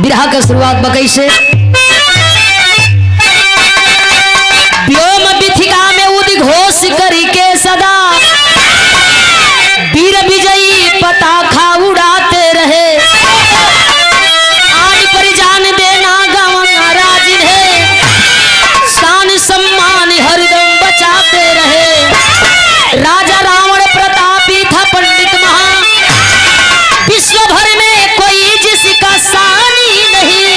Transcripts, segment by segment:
बिरहा का शुरुआत बकई से व्योम बिथिका में उद्घोष करी के सदा वीर विजयी पताखा उड़ाते रहे। आज पर जान देना गवन राजिन है, शान सम्मान हरदम बचाते रहे। राजा रावण प्रतापी था पंडित महा, विश्व भर में कोई जिसका सानी नहीं।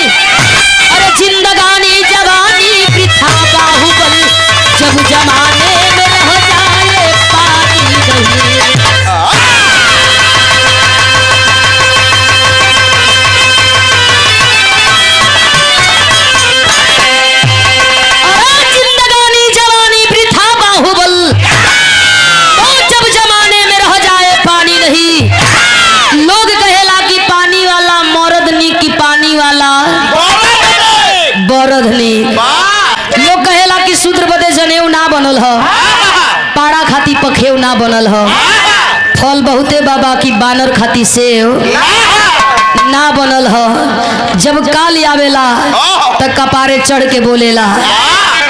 अरे जिंदगानी जवानी वृथा बाहुबल, जब जमाने में रह जाए पानी नहीं। अरे जिंदगानी जवानी वृथा बाहुबल, तो जब जमाने में रह जाए पानी नहीं। लोग कहेला कि पानी वाला मरद नी की पानी वाला बरद नी। लोग कहेला कि शूद्र बदे जनेऊ ना बनल ह, पाड़ा खाती पखेव ना बनल ह। फल बहुते बाबा की बानर खाती सेव ना बनल ह। जब काल आवेला त कपारे चढ़ के बोलेला।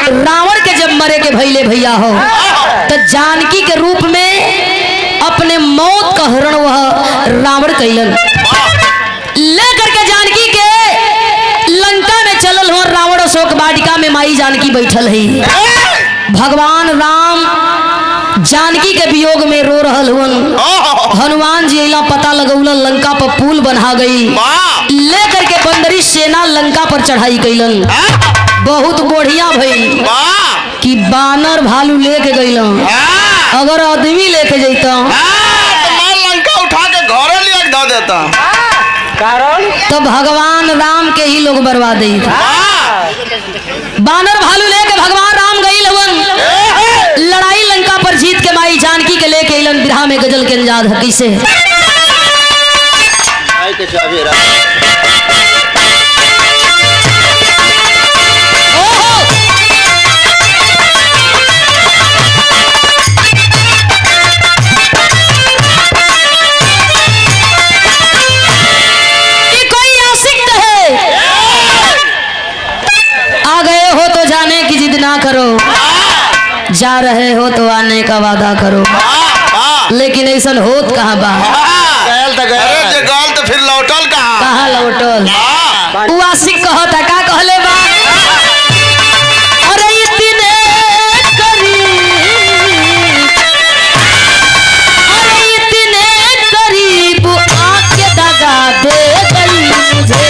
रावण के जब मरे के भैले भैया हो तो जानकी के रूप में अपने मौत का हरण वह रावण कैलन। लेकर के जानकी के लंका में चलल हो। रावण अशोक वाटिका में माई जानकी बैठल है। भगवान राम जानकी के वियोग में रो रहल हुन। हनुमान जी अला पता लगौलन, लंका पर पुल बना गई। लेकर के बंदरी सेना लंका पर चढ़ाई कैलन। बहुत बढ़िया भई कि बानर भालू लेके गईलन। अगर आदमी लेके जैता लंका उठा के घरे ले धो देता। कारण तो भगवान राम के ही लोग बर्बाद दे। बानर भालू लेके भगवान राम गई लवन। लड़ाई लंका पर जीत के माई जानकी के लेके इलन। बिरहा में गजल के अंदाज है कैसे। ना करो, जा रहे हो तो आने का वादा करो। लेकिन ऐसा होत कहाँ बा। गल तो फिर लौटल कहाँ लौटल। वो आशिक कहता का कहले बा। अरे इतने करीब आके दगा दे गई मुझे।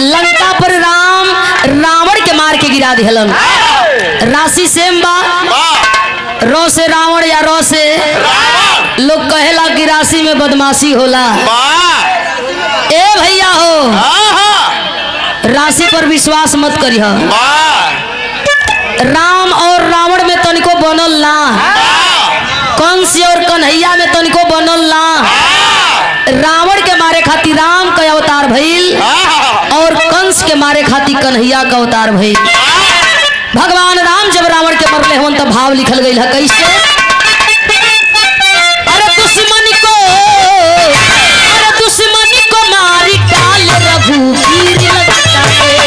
लंका पर रावण के मार के गिरा दिहलन। राशि सेम बा, रो से रावण या रो से लोग कहेला कि राशि में बदमाशी होला। ए भैया हो, राशि पर विश्वास मत करिह। राम और रावण में तनिको बनल ना, कंस और कन्हैया में तनिको बनल ना। रावण के मारे खातिर राम का अवतार भइल और कंस के मारे खातिर कन्हैया का अवतार भइल। भगवान राम जब रावण के मरले होन तब भाव लिखल गई है कैसे। अरे दुश्मन को मारी डाल रघुवीर लगता है।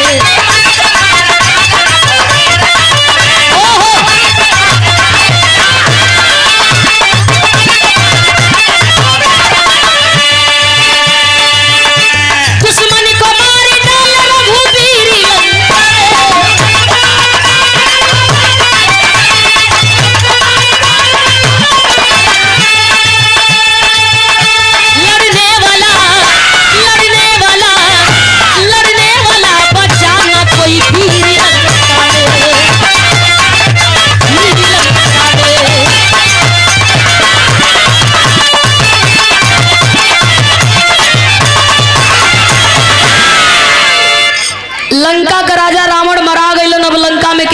दुश्मन को मारी डाल रघुवीर लगता है।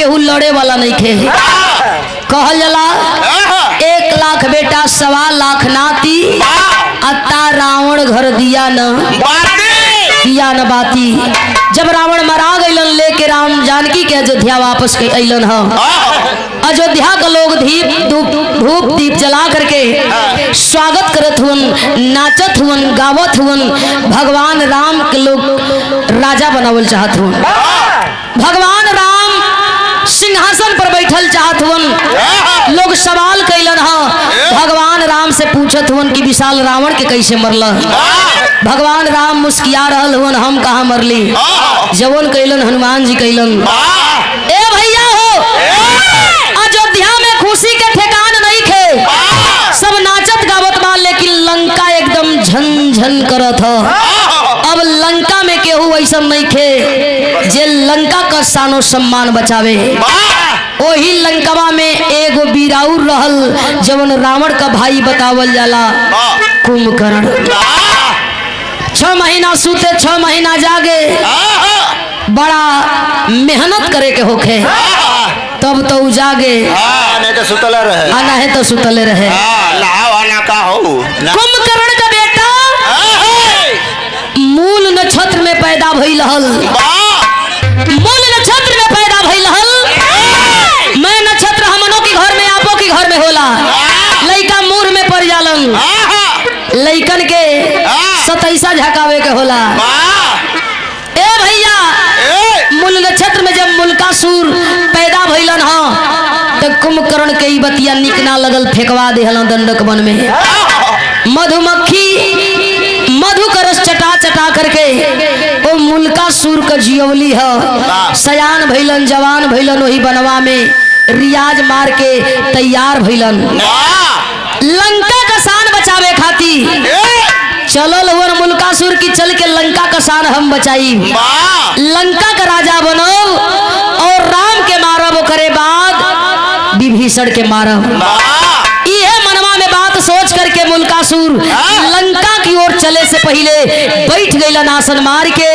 केहू लड़े वाला नहीं खे। कहल जला 1 लाख बेटा 1.25 लाख नाती, अत्ता रावण घर दिया न बाती। जब रावण मरा गईलन लेके राम जानकी के अयोध्या वापस अलन ह। अयोध्या का लोग धूप दीप जला करके स्वागत करत हुवन, नाचत हुवन, गावत हुवन। भगवान राम के लोग राजा बनावल चाहत हुवन। भगवान राम सिंहासन पर बैठल चाहत हुवन। लोग सवाल कैलन ह। भगवान राम से पूछत हुवन कि विशाल रावण के कैसे मरला। भगवान राम मुस्किया रहल हुवन, हम कहाँ मरली। जवन कैलन हनुमान जी कैलन। ए भैया हो, अयोध्या में खुशी के ठिकान नहीं खे। सब नाचत गावत बा, लेकिन लंका एकदम झन झन करत ह। अब लंका में केहू ऐसा नहीं खे जे लंका का शानो सम्मान बचावे। वही लंकवा में एगो बीराउर रहल जवन रावण का भाई बतावल जाला, कुंभकर्ण। 6 महीना सूते 6 महीना जागे, बड़ा मेहनत करे के होखे, तब तो जागे। नहीं तो सुतले रहे, आना है तो सुतले रहे। कुंभकर्ण का बेटा मूल नक्षत्र में पैदा भइल हल। मूल नक्षत्र में पैदा भइल हल। मैं नक्षत्र हमनों के घर में, आपो के घर में होला। लइका मूर में पड़ जालन। लइकन के 27 झकावे के होला। ए भैया, मूल नक्षत्र में जब मुल्कासुर पैदा भइलन ह, तो कुंभकर्ण के ई बतिया निक ना लगल, फेंकवा देहलन दंडक वन में। मधुमक्खी मधु का रस चटा चटा करके ओ मुल्कासुर का जियवली ह। सयान भइलन, जवान भइलन, वही बनवा में रियाज मार के तैयार भइलन। लंका का शान बचावे खाती चलल हुआ मुल्कासुर की, चल के लंका का शान हम बचाई। लंका का राजा बनो और राम के मारब, करे बाद विभीषण के मारब। यह मनवा में बात सोच करके मुल्कासुर लंका की ओर चले से पहले बैठ गईलन आसन मार के।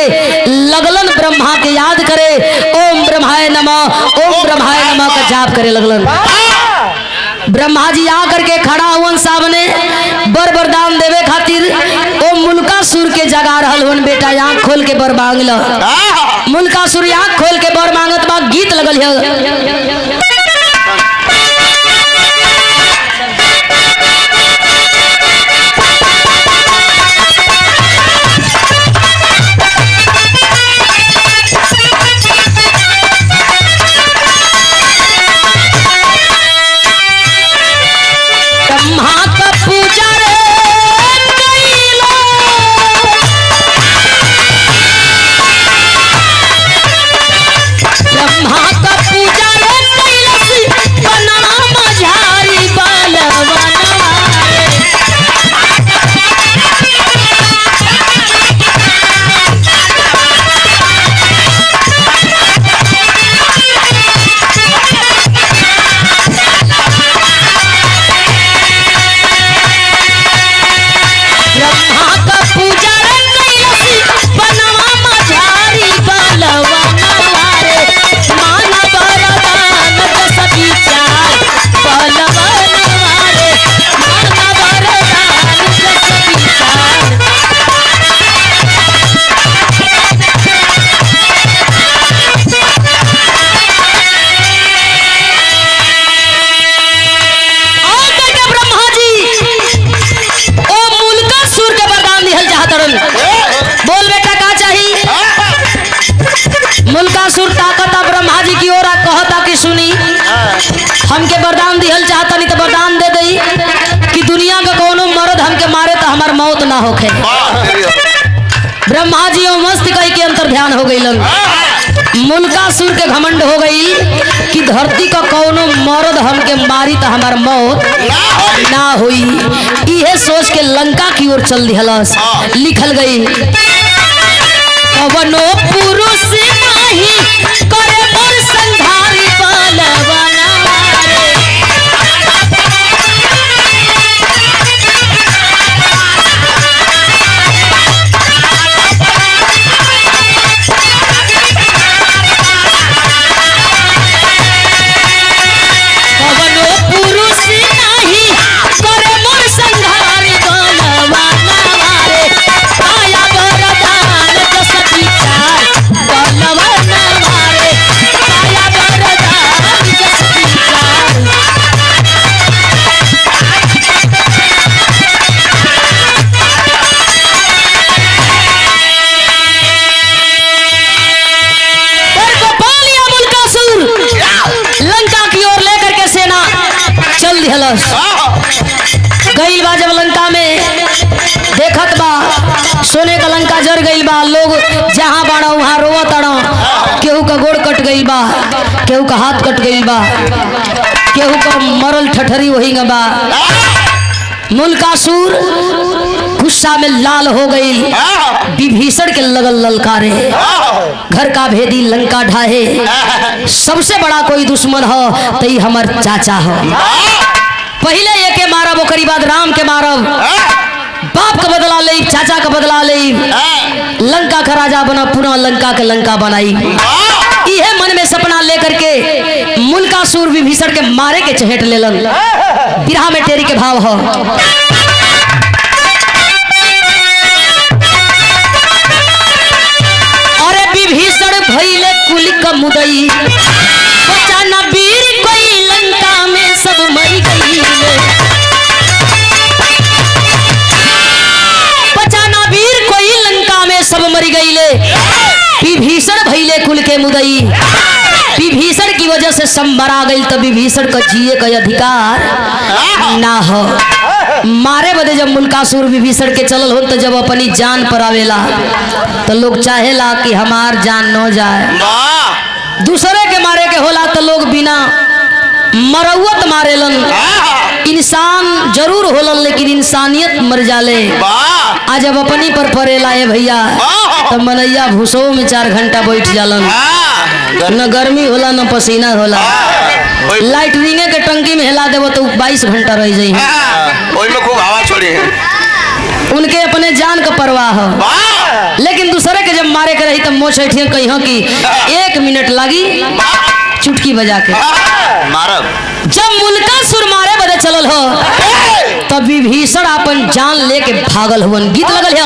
लगलन ब्रह्मा के याद करे, ओम ब्रह्माय नमः, ओम ब्रह्माय नमः का जाप करे लगलन। ब्रह्मा जी आकर के खड़ा हुवन सामने बर वरदान देवे खातिर। ओ मुल्कासुर के जगा रहल हुवन, बेटा आँख खोल के बर मांग ल। मुल्कासुर आँख खोल के बर मांगत बा, गीत लगल है। मुल्कासुर ताकता ब्रह्मा जी की ओर कहता कि सुनी, हमके वरदान दिहल चाहता, नहीं तो वरदान दे दई कि दुनिया का कोनो मर्द हमके मारे तो हमार मौत ना होखे। ब्रह्मा जी मस्त कही के अंतर ध्यान हो गई। मुल्कासुर के घमंड हो गई कि धरती का कोनो मर्द हमके मारी तो हमार मौत ना हुई। यह सोच के लंका की ओर चल दिहलस। लिखल गई, कवनो पुरुष नाही करे मोर संधारी बलवाना रे। दिलस। गईल बा जब लंका में, देखत बा सोने का लंका जर गईल बा, लोग जहाँ बाड़ा वहाँ रोवत अड़ा, केहू का गोड़ कट गईल बा, केहू का हाथ कट गईल बा, केहू का मरल ठठरी वही बा। मुल्कासुर गुस्सा में लाल हो गई, विभीषण के लगल ललकारे, घर का भेदी लंका ढाहे, सबसे बड़ा कोई दुश्मन हो तो हमार चाचा हो। पहले ये के मारब, ओकरी बाद राम के मारब, बाप का बदला ले, चाचा का बदला ले, लंका का राजा बना, पूरा लंका के लंका बनाई। यह मन में सपना लेकर के मुल्कासुर विभीषण के मारे के चहेट लेलन। बिरहा में टेरी के भाव हो। अरे विभीषण भइले कुल का मुदई, बचाना वीर कोई लंका में सब मर गई। बचाना वीर कोई लंका में सब मर गईले। विभीषण भइले कुल के मुदई, विभीषण की वजह से संबर आ गई, तब विभीषण का जिए का अधिकार ना हो। मारे बदे जब मुल्कासुर विभीषण के चलल हो, तो जब अपनी जान पर आवेला तो लोग चाहेला कि हमार जान न जाए। दूसरे के मारे के होला तो लोग बिना मरौत मारेलन। इंसान जरूर होलन लेकिन इंसानियत मर जाले। आज जब अपनी पर परेला है भैया, तो मनैया भूसो में 4 घंटा बैठ जालन, न गर्मी होला न पसीना होला। लाइट रिंगे के टंकी में हिला देवो तो 22 घंटा रह जाई। खूब हवा छोड़ी है, उनके अपने जान का परवाह हो। लेकिन दूसरे के जब मारे के रही तब मोछ ऐठिया कहीं कि 1 मिनट लगी चुटकी बजा के मारब। जब मुल्कासुर मारे बदे चलल हो, तब विभीषण अपन जान लेके भागल हुवन। गीत लगल है।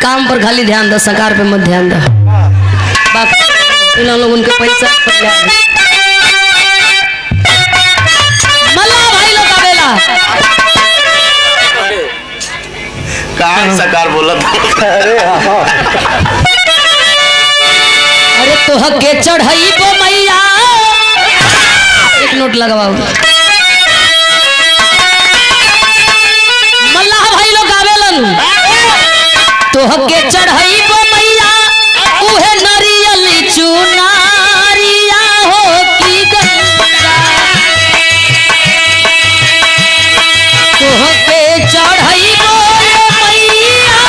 काम पर खाली ध्यान दो, सरकार पे मत ध्यान दो। बाकी इन लोग उनके पैसा मल्ला भाई लोग आवेला कहाँ सरकार बोलत। अरे तो हके चढ़ाई बो मैया, एक नोट लगवाओ। मल्ला भाई लोग आवेलन, तो हके चढ़ाई बो मैया, उहे नारियल चुनारिया हो की गंगा। तो हके चढ़ाई बो मैया,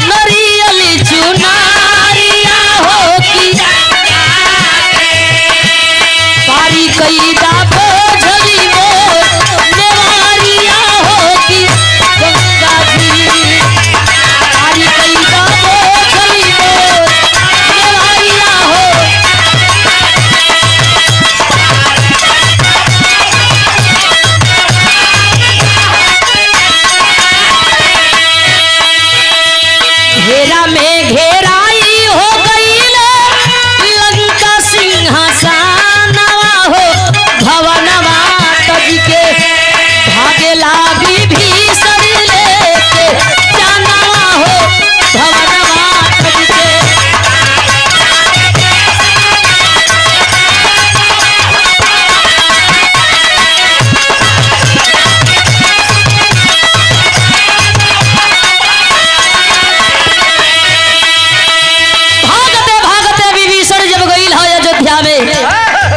नारियल चुनारिया हो की पारी कई दा बोझली मोर नेवारिया हो की गंगा जी। पारी कई दा बोझली मोर नेवारिया हो। घेरा में घेराई हो गई लंका सिंहासनवा हो, भवनवा तज के भागेला विभीषण लेके जानवा हो, भवनवा तज के। भागते भागते विभीषण जब गईल है अयोध्या में,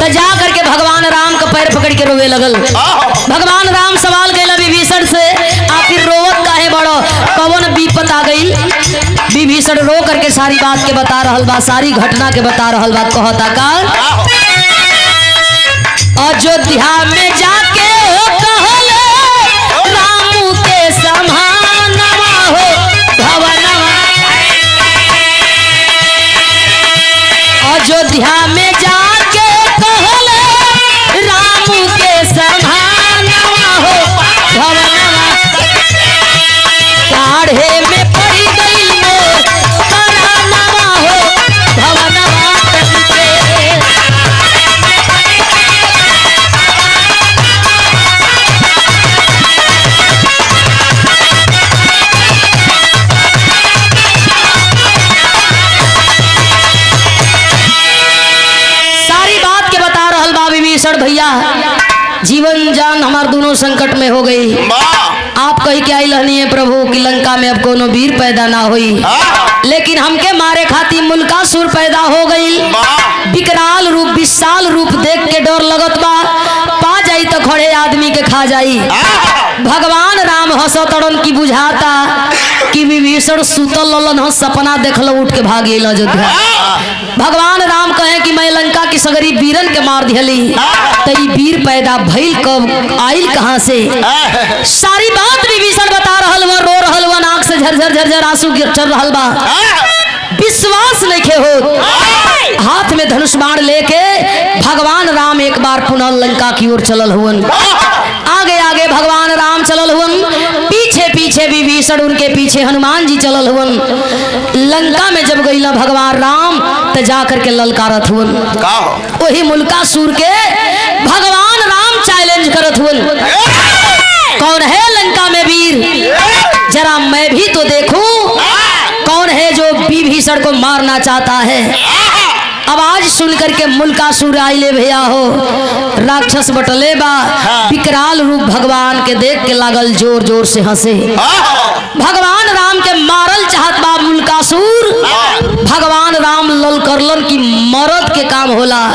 तो जा करके भगवान राम का पैर पकड़ के रोवे लगल। भगवान राम सवाल कैला विभीषण से, आखिर रोवत काहे बड़ो, कौन विपत आ गई। विभीषण रो करके सारी बात के बता रहल बा, सारी घटना के बता रहल बा। कहता का अयोध्या में जाके हो कहले रामू के समानवा हो, भवनवा। अयोध्या में जाके कहले रामू के समानवा हो, भवनवा। काढ़े में पड़ी गई मोर परानवा हो, भवनवा तज के। भैया जीवन जान हमार दोनों संकट में हो गई। आप कही के आई रहनी है प्रभु कि लंका में अब कोनो वीर पैदा ना हुई, लेकिन हमके मारे खातिर मुल्कासुर पैदा हो गई। विकराल रूप विशाल रूप देख के डर लगत बा, पा जाई तो खड़े आदमी के खा जाई। भगवान राम हंसतड़न की बुझाता कि विभीषण सुतल ललन हंस सपना देखल उठ के भाग गेल अयोध्या। भगवान राम कहे कि मैं लंका की सगरी वीरन के मार दिहली, तई वीर पैदा भइल कब, आइल कहाँ से? सारी बात विभीषण बता रहल बा, रो रहल बा, आंख से झरझर झरझर आंसू गिर रहल बा। विश्वास नहीं हो। हाथ में धनुष बाण लेके भगवान राम एक बार पुनः लंका की ओर चलल हुवन। आगे आगे भगवान राम चलल हुवन, पीछे पीछे विभीषण, उनके पीछे हनुमान जी चलल हुवन। लंका में जब गईला भगवान राम तो जाकर के ललकारत हुवन। वही मुल्कासुर के भगवान राम चैलेंज करत हुवन, कौन है लंका में वीर, जरा मैं भी तो देखूं कौन है जो विभीषण को मारना चाहता है। आवाज सुनकर के मुल्कासुर आइले भैया हो, राक्षस बटले बा, विकराल रूप भगवान के देख के लागल जोर जोर से हंसे। भगवान राम के मारल चाहत बा मुल्कासुर। भगवान राम लल करलन की मर्द के काम होला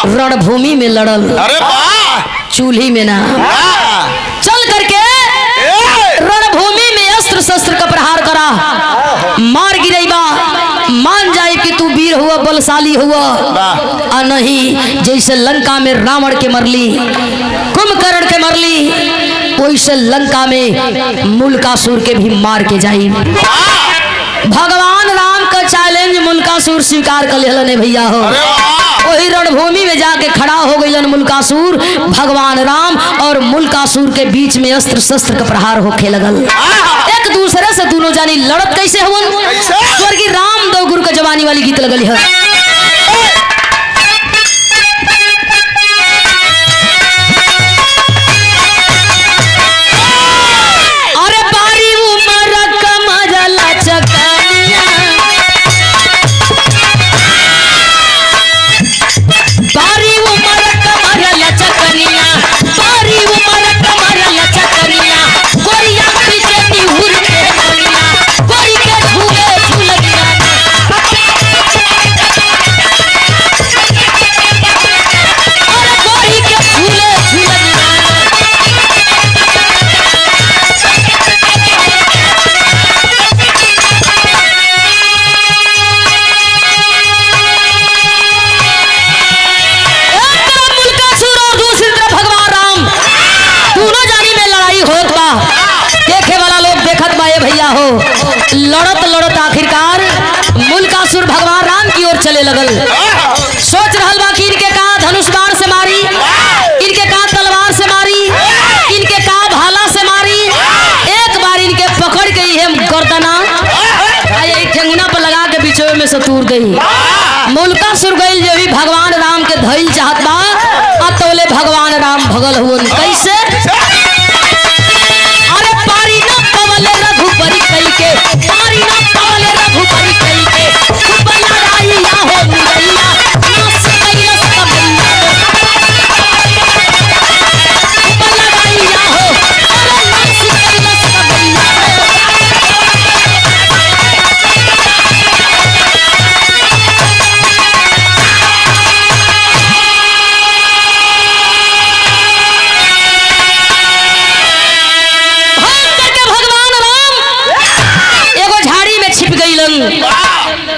रणभूमि में लड़ल, चूल्ही में ना। चल करके रणभूमि में अस्त्र शस्त्र का प्रहार करा, मार गिरैबा, मान जाए कि तू वीर हुआ, बलशाली हुआ, और नहीं जैसे लंका में रावण के मरली, कुंभकर्ण के मरली, वैसे लंका में मुल्कासुर के भी मार के जाई। भगवान राम का चैलेंज मुल्कासुर स्वीकार कर लेने भैया हो। वही रणभूमि में जाके खड़ा हो गई मुल्कासुर। भगवान राम और मुल्कासुर के बीच में अस्त्र शस्त्र का प्रहार होखे लगल। एक दूसरे से दोनों जानी लड़त कैसे हुवन, स्वर्गीय राम दो गुरु का जवानी वाली गीत लगल है। अरे बारी उमर कमर लचकनिया, बारी उमर कमर लचकनिया, बारी उमर कमर लचकनिया, गोरिया पीछे निहुर के गोरिया, गोरी के झूले झूलनिया, अरे गोरी के झूले झूलनिया। भैया हो लड़त लड़त आखिरकार मुल्कासुर भगवान राम की ओर चले लगल। सोच रहल बा कि इनके का धनुष बाण से मारी, इनके का तलवार से मारी, इनके का भाला से मारी। एक बार इनके पकड़ के ये गर्दना यही ठेंगुना पर लगा के बीचों में से तूर गई। मुल्कासुर गइल जो भी भगवान राम के धइल चाहत बा, अतोले भगवान राम भगल हुवन। कैसे? रघुपति कई के पारी ना पाले, रघुपति कई के सुबला राइया हो मुरैया, नास कैला सब मैया, सुबला राइया हो, अरे नास कैला सब मैया।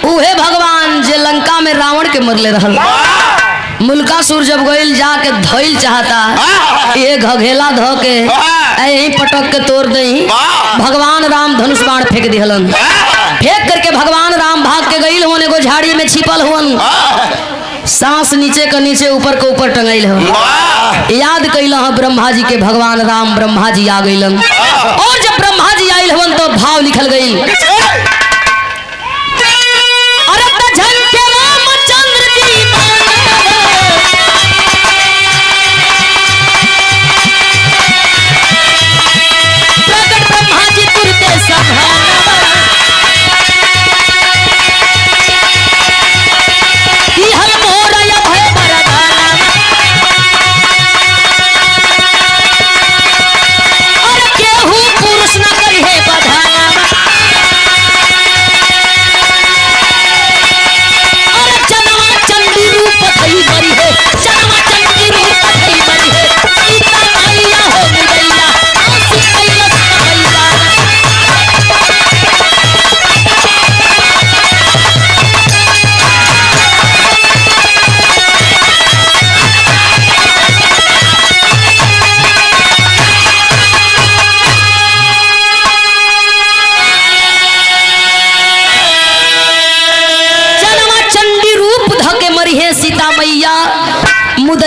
उहे भगवान जे लंका में रावण के मरले रहल। मुल्कासुर जब गइल जाके धइल चाहता, ये घघेला ध के यही पटक के तोड़ दई। भगवान राम धनुष बाण फेंक दिहलन। फेंक करके भगवान राम भाग के गइल हुन, एगो झाड़ी में छिपल हुन। सांस नीचे का नीचे, ऊपर के ऊपर टंगाइल हो। याद कैल ब्रह्मा जी के भगवान राम, ब्रह्मा जी आ गइलन। और जब ब्रह्मा जी आइल हुन तो भाव लिखल गई,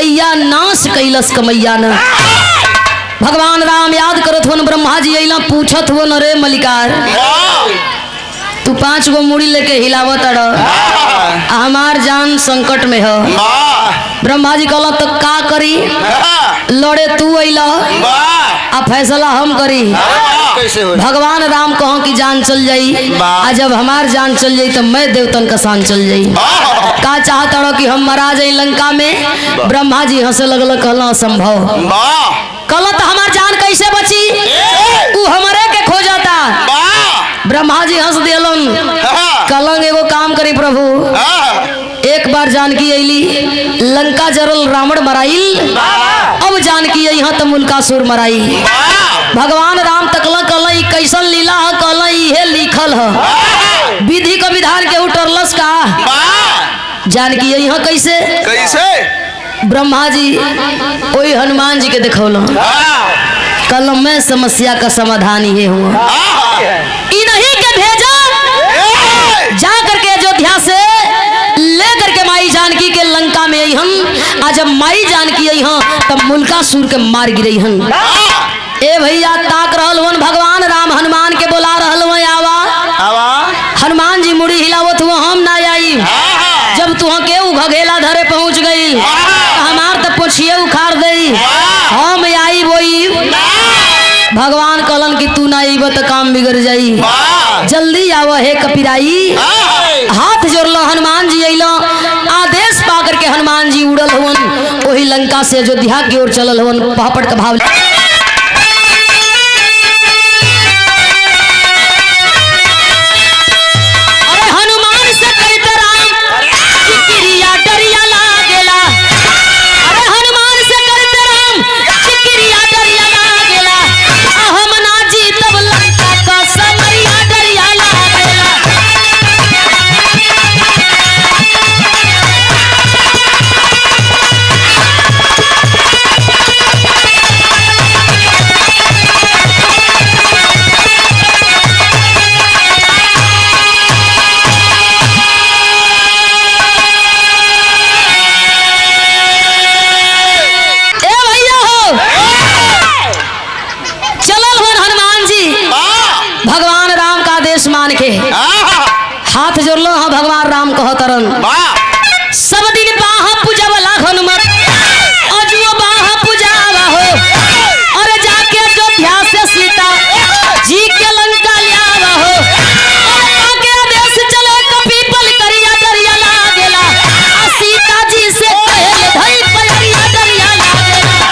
मैया नाश कैलस कमैया न। भगवान राम याद करत हुन ब्रह्मा जी अइला पूछत हुन अरे मलिकार तू 5 गो मुड़ी लेके हिलावत अड़ हमार जान संकट में हो। ब्रह्मा जी कहला तो का करी लड़े तू अइला आ फैसला हम करी। कैसे हो भगवान राम कहो कि जान चल जाई आ जब हमार जान चल जाई तो मैं देवतन का शान चल जाई। का चाहत अड़ो कि हम मरा जाई लंका में। ब्रह्मा जी हंसे लगल कहला असंभव। कहला तो हमार जान कैसे बची तू हमरे के खो जाता। ब्रह्मा जी हंस दिलन कहलन एगो काम करी प्रभु एक बार जानकी अइली लंका जरल रावण मराइल अब जानकी यहाँ तो मुल्कासुर मराई। भगवान राम तकला कहला कैसन लीला है कहला इहे लिखल है विधि का विधान के उतरलस का जानकी यहाँ कैसे कैसे ब्रह्मा जी वही हनुमान जी के देखौल कहल मैं समस्या का समाधान ये हुआ इन्हीं के भेजा जा करके अयोध्या से ले करके माई जानकी के लंका में अहन आज जब माई जानकी अहन तब मुल्कासुर के मार गिरई हन। ए भैया ताक रहल हन भगवान राम हनुमान के बोला रहल आवा हनुमान जी मुड़ी हिलावत हुआ हम ना आई जब तुह के घघेला धरे पहुंच गई हमार तब पोछिए उखाड़ दई हम आई वही भगवान कहलन कि तू ना आईब तो काम बिगड़ जाई जल्दी आव हे कपिराई। हाथ जोड़लो हनुमान जी अइलो आदेश पा करके हनुमान जी उड़ल हवन वही लंका से अयोध्या की ओर चलल हवन पापड़ का भाव हाथ जोड़लो हाँ भगवान राम कहो तरन सब दिन बाह पूजा वाला हनुमत अजुओ बाह पूजावा हो और जाके अयोध्या से सीता जी के लंका लियावा हो और आगे आदेश चले कपीपल करिया डरिया लागेला सीता जी से कहले धई परिया डरिया लागेला।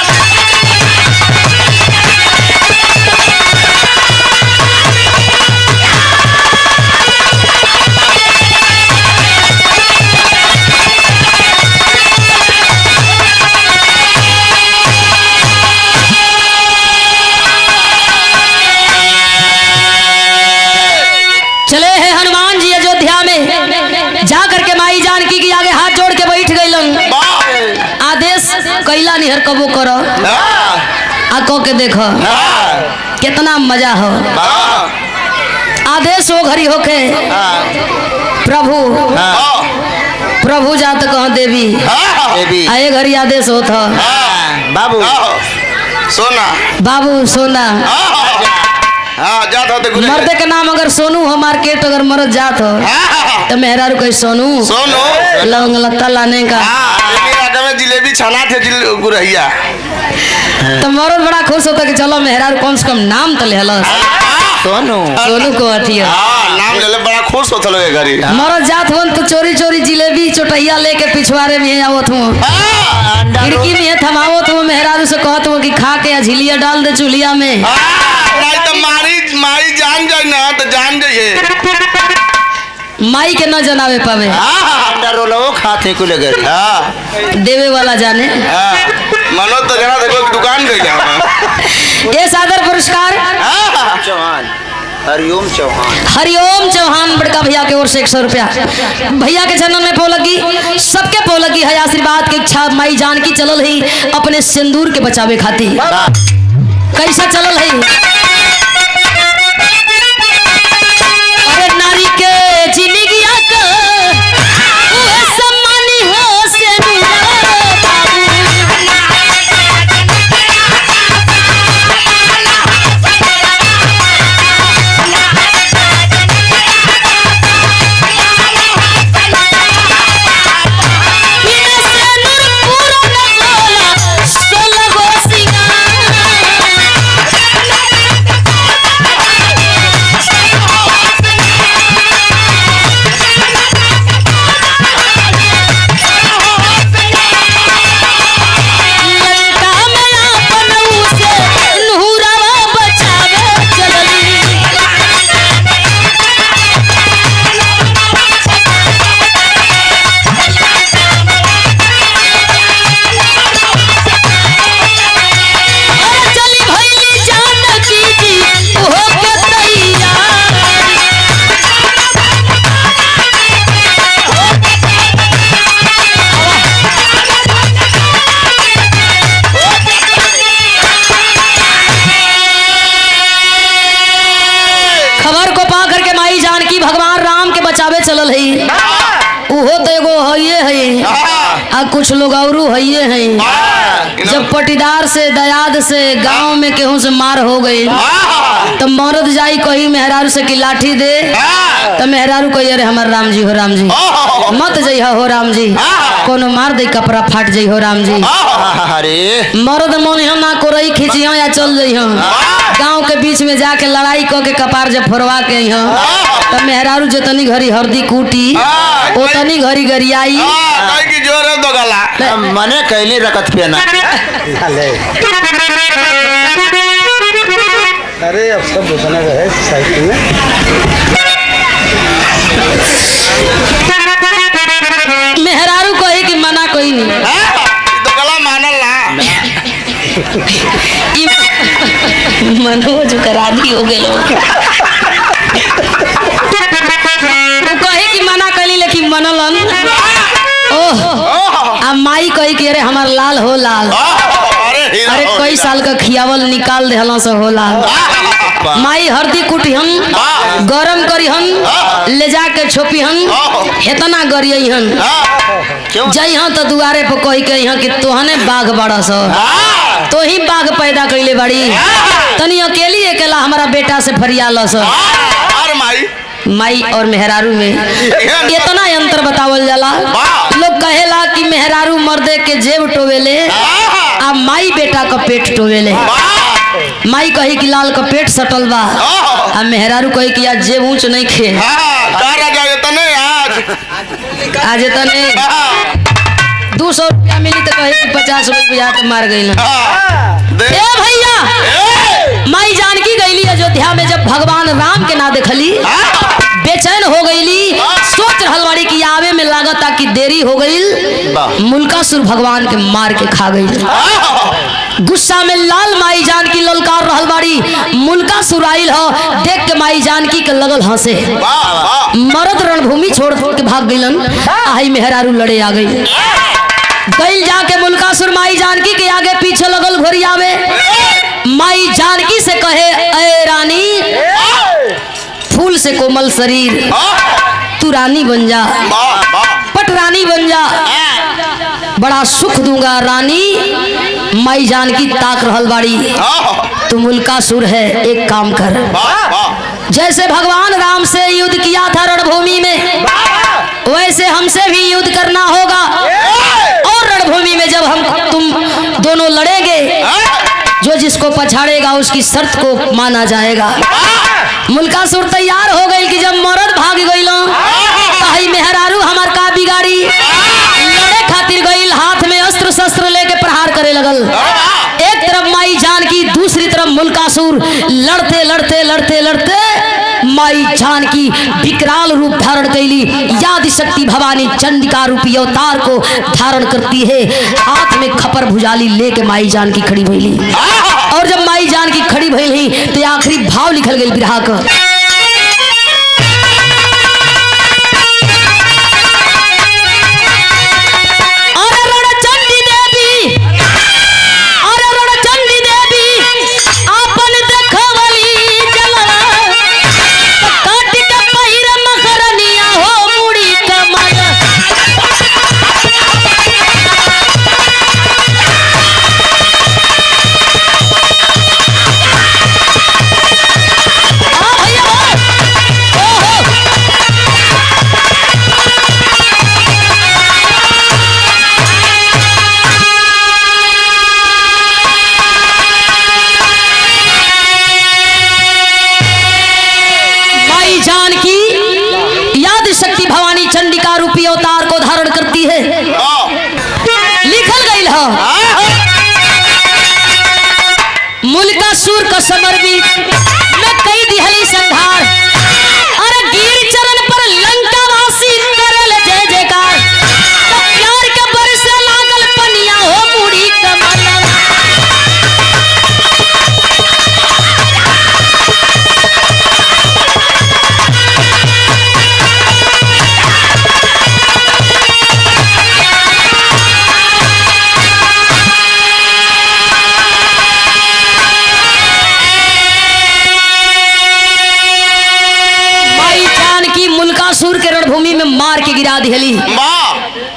चले हैं हनुमान जी अयोध्या में जा करके माई जानकी के आगे हाथ जोड़ के बैठ गईलन आदेश कैला निहर कबो कर आको के देख कितना मजा हो आदेश वो घड़ी होके प्रभु प्रभु जात कह देवी आए घड़ी आदेश होता बाबू सोना बाबू सोना जात हो मर्द के नाम अगर सोनू हो मार्केट अगर मर्द जात हो तो मेहरारू कही सोनू लवंग लत्ता लाने का जिलेबी छना थे गुरहिया तो मर्द बड़ा खुश होता कि चलो मेहरारू कम से कम नाम तो ले सोनू सोनू को अथी नाम ले बड़ा खुश होता लोग घरी मर्द जात हो तो चोरी चोरी जिलेबी चोटैया लेके पिछवाड़े में आवत हूँ खिड़की में थमावत हूँ मेहरारू से कहत हूँ कि खा के झिलिया डाल दे चूल्हिया में नहीं तो माई जान जाए ना तो जान जाइए माई के न जनावे पावे खाते को लगे देवे वाला जाने मनो तो जना देखो दुकान गई ये सादर पुरस्कार चौहान हरिओम चौहान हरिओम चौहान बड़का भैया की ओर से 100 रुपया भैया के चरणों में पोलगी सबके पोलगी है आशीर्वाद की इच्छा माई जानकी चलल ही अपने सिंदूर के बचावे खाती कैसा चलल है अरे नारी के जिंदगिया का सम्मानी हो से बाबू खबर को पा करके माई जानकी भगवान राम के बचावे चलल है। उहो तो एगो हइये है आ कुछ लोग औरू हइये हैं। जब पटीदार से दयाद से गांव में केहू से मार हो गई तो मरद जाई कही मेहरारू से की लाठी दे तो मेहरारू कही अरे हमार राम जी हो राम जी मत जइहा हो राम जी कोनो मार दे कपड़ा फाट जाइ हो राम जी। अरे मरद मन ना कोरई खींचियो या चल जइहो गांव के बीच में जाके लड़ाई क के कपार जब फोड़वा के अइहो तो मेहरारू जतनी घड़ी हरदी कूटी ओतनी घड़ी गरियाई कहीं की जोर है दो गला मने कैली रकत पे ना। अरे अब सब दूसरा है साइकिल में मेहरारू कही कि मना कोई नहीं दो गला मानल ना मनोज करादी हो गए कहे कि मना कैली लेकिन मनलन। ओह आ माई कही कि अरे हमार लाल हो लाल अरे कई साल का खियावल निकाल देहला से हो लाल। माई हरदी कुटिहन गरम करिहन ले जाके छोपिहन हेतना गरियहन जइहन तो दुआरे पर कही के यहाँ कि तोहने बाघ बड़ा सो तो ही बाघ पैदा कैले बड़ी तनी अकेली अकेला हमारा बेटा से फरियाल सो। माई और मेहरारू में इतना अंतर बतावल जाला। लोग कहेला कि मेहरारू मर्दे के जेब टोवेले आ माई बेटा का पेट टोवेले। माई कही कि लाल का पेट सटल बा आ मेहरारू कही कि आज जेब ऊंच नहीं खे आज तने 200 रुपया मिली तो कही कि 50 रुपया तो मार गई ए भैया। माई जानकी गईली अयोध्या में जब भगवान राम के ना देखली बेचैन हो गईली सोच रहल बाड़ी कि आवे में लागता कि देरी हो गई मुल्कासुर भगवान के मार के खा गई। गुस्सा में लाल माई जानकी ललकार रहल बाड़ी मुल्कासुर आइल हो देख के माई जानकी के लगल हंसे मरद रणभूमि छोड़ के भाग गईलन आई मेहरारू लड़े आ गई गईल जाके मुल्कासुर माई जानकी के आगे पीछे लगल घोरियावे माई जानकी से कहे अरे रानी फूल से कोमल शरीर तू रानी बन जा पट रानी बन जा बड़ा सुख दूंगा रानी। माई जानकी ताक रहल बाड़ी तू मुल्कासुर है एक काम कर जैसे भगवान राम से युद्ध किया था रणभूमि में वैसे हमसे भी युद्ध करना होगा और रणभूमि में जब हम तुम दोनों लड़ेंगे जो जिसको पछाड़ेगा उसकी शर्त को माना जाएगा। मुल्कासुर तैयार हो गई कि जब मरद भाग गई कही मेहरारू हमार का बिगाड़ी लड़े खातिर गई हाथ में अस्त्र शस्त्र लेके प्रहार करे लगल। एक तरफ माई जानकी दूसरी तरफ मुल्कासुर लड़ते लड़ते लड़ते लड़ते माई जानकी विकराल रूप धारण कैली याद शक्ति भवानी चंडिका रूपी अवतार को धारण करती है। हाथ में खपर भुजाली लेके माई जानकी खड़ी भइली और जब माई जानकी खड़ी भइली तो आखिरी भाव लिखल गई बिरहा का अवतार को धारण करती है। लिखल गई है मुल्कासुर का समर्पित में कई दिहली संहार अरे गिर चरण पर लंका वासी करल जय जयकार प्यार के बरस लागल पनिया हो बूढ़ी कमल मुल्कासुर के रणभूमि में मार के गिरा दिहली।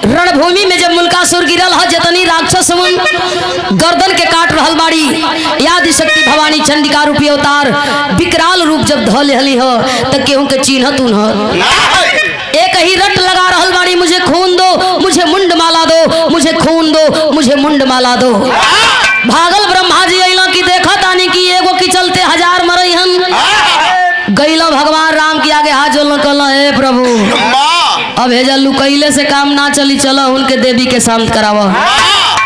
रणभूमि में जब मुल्कासुर गिरल ह जतनी राक्षस गर्दन के काट रहल बाड़ी, याद शक्ति भवानी चंडिका रूपी अवतार विकराल रूप जब ध लेहली ह त केहू के चिन्हत उन्ह एक ही रट लगा रहल बाड़ी, मुझे खून दो, मुझे मुंड माला दो, मुझे खून दो, मुझे मुंड माला दो। भागल ब्रह्मा जी अइला की देखा तानी की एगो की चलते हजार मरई हन। गइलो भगवान राम के आगे हाथ जोड़ल कहला हे प्रभु अब हेजा लुकैले से काम ना चली, चलो उनके देवी के शांत करावा।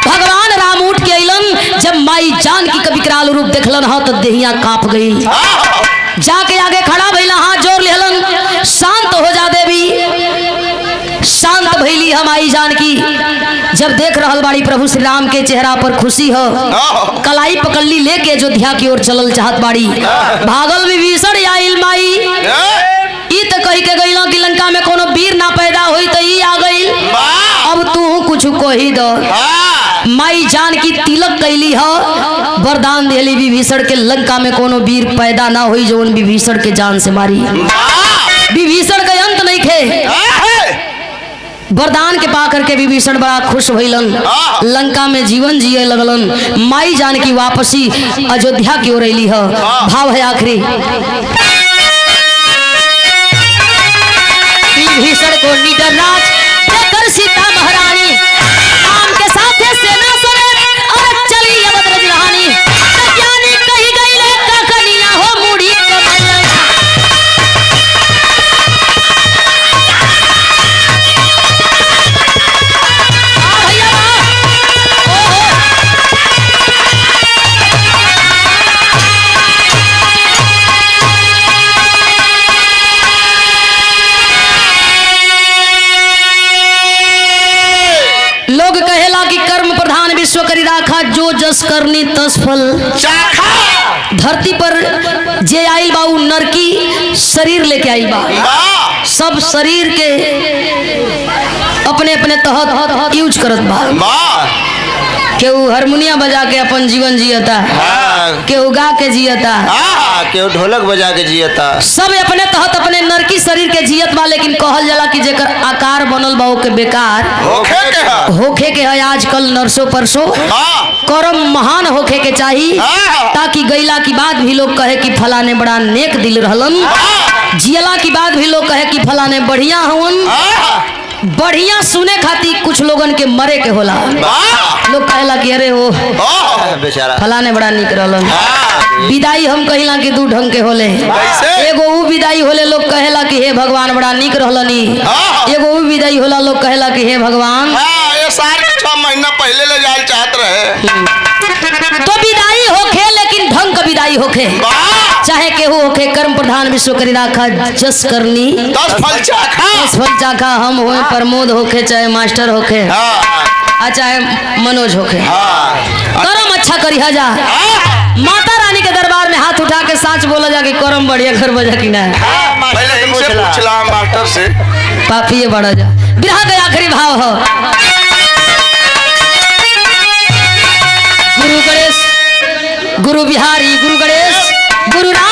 भगवान राम उठ के अइलन, जब माई जानकी का विकराल रूप देखलन ह तो देहिया कांप गई। जाके आगे खड़ा भइला, हाथ जोड़ लेहलन, शांत हो जा देवी। शांत भइली हम आई जानकी, जब देख रहल बाड़ी प्रभु श्री राम के चेहरा पर खुशी हो, कलाई पकड़ली लेके अयोध्या की ओर चलल चाहत बाड़ी। भागल विभीषण आइल माई, ई त कही के गइला कि लंका में कोनो वीर ना पैदा होई त ई आ गइल, अब तू कुछ कही दो। माई जानकी तिलक कैली ह, वरदान देली विभीषण के लंका में कोनो वीर पैदा ना होई जौन विभीषण के जान से मारी। विभीषण का अंत नहीं खे। वरदान के पा करके विभीषण बड़ा खुश भइलन, लंका में जीवन जिए लगलन। माई जानकी वापसी अयोध्या की ओर अइली ह। भाव है आखिरी, विभीषण को निडर राज देकर सीता महारानी, राम के साथ सेना समेत और चली अवध रजधानी। ज्ञानी कही गइले का कनिया हो मुड़ी कमल। लोग कहेला कि कर्म प्रधान विश्व करी राखा, जो जस करनी तस फल। धरती पर जे आइल बा उ नरकी शरीर लेके आइल बा, सब शरीर के अपने अपने तहत यूज करत बा। केहू हारमोनिया बजा के अपन जीवन जियता, केहू गा के जियता, केहू ढोलक बजा के जियता। सब अपने तहत अपने नरकी शरीर के जियत बा। लेकिन कहल जाला कि जेकर आकार बनल बा ओके बेकार होखे के है। आजकल नरसों परसों कर्म महान होखे के चाहिए, ताकि गैला की बात भी लोग कहे कि फलाने बड़ा नेक दिल रहलन, जियला की बात भी लोग कहे कि फलाने बढ़िया हवन। बढ़िया सुने खातिर कुछ लोगन के मरे के होला। लोग कहेला कि अरे हो बेचारा फलाने बड़ा निक रहलन। विदाई हम कहिला कि दू ढंग के होले, एगो उ विदाई होले लोग कहेला कि हे भगवान बड़ा निक रहलनी, एगो उ विदाई होला लोग कहेला कि हे भगवान ये साल 6 महीना पहले ले जाए चाहत रहे। तो विदाई होखे, लेकिन ढंग का विदाई होखे। चाहे केहू होखे कर्म प्रधान विश्व करी राखा, जस करनी 10 फल चाखा। 10 फल चाखा। हम होए प्रमोद होखे, चाहे मास्टर होखे, चाहे मनोज होखे, कर्म अच्छा करी जा। माता रानी के दरबार में हाथ उठा के साच बोला जा कि कर्म बढ़िया कर बजा कि ना। पहले इनसे पूछला मास्टर से, पापी बड़ा जा। बिरहा के आखिरी भाव हो, गुरु गणेश, गुरु बिहारी, गुरु गणेश, गुरु राम।